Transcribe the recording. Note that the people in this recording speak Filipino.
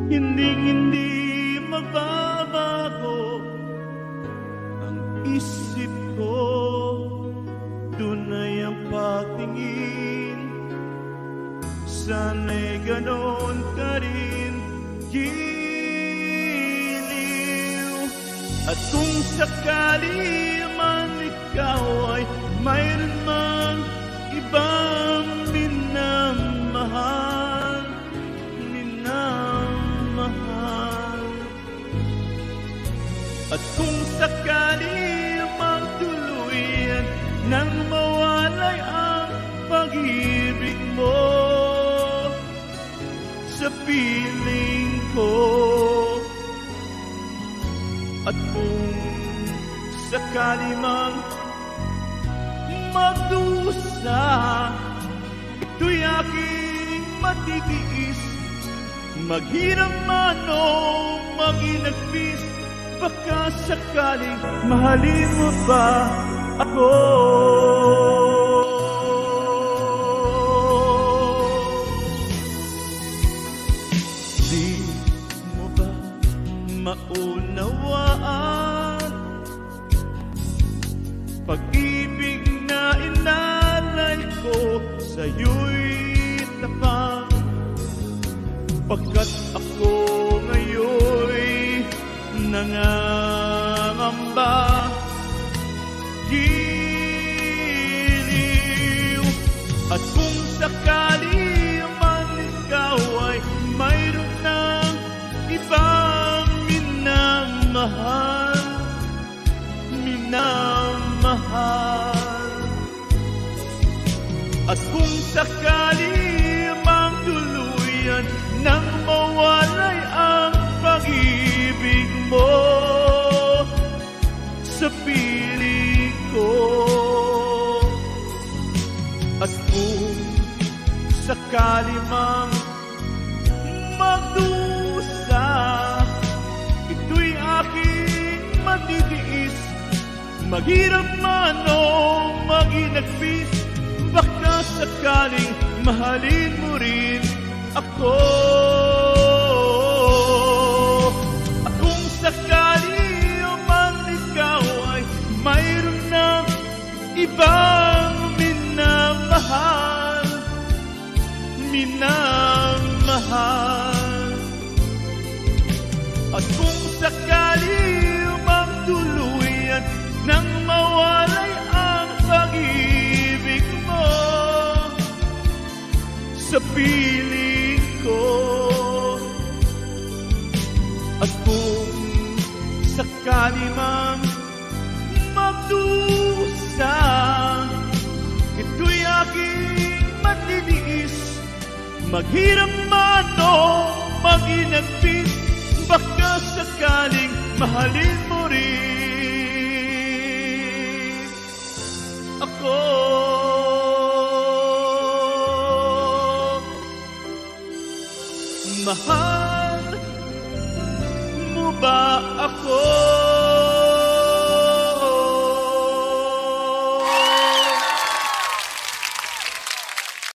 Hindi magbabago ang isip ko. Tunay ang patingin, sana'y ganon ka rin, giliw. At kung sakali man ikaw ay mayroon mang ibang minamahal, at kung sakali mang tuluyan nang mawalay ang pag-ibig mo sa piling ko, at kung sakali mang magdusa, ito'y aking matitiis, maghirap man o maginagpis. Baka sakaling mahalin mo ba ako? Di mo ba maunawaan pag-ibig na inalay ko sa'yo'y tapang, pagkat ako ngayon'y nangangamba, giliw. At kung sakali man ikaw ay mayroon ng ibang minamahal, at kung sakali mang tuluyan nang mawalay ang pag-ibig mo sa piling ko, at kung sakali mang magdusa, ito'y aking matitiis, maghirap man o maginagpis. Baka sakaling mahalin mo rin ako. Sakali man ikaw ay mayroon ng ibang minamahal, at kung sakali mang tuluyan nang mawalay ang pag-ibig mo sa piling ko, at kung sakali mang magdusa, ito'y aking matitiis, maghirap man o maginagpis. Baka sakaling mahalin mo rin ako. Mahal mo ba ako?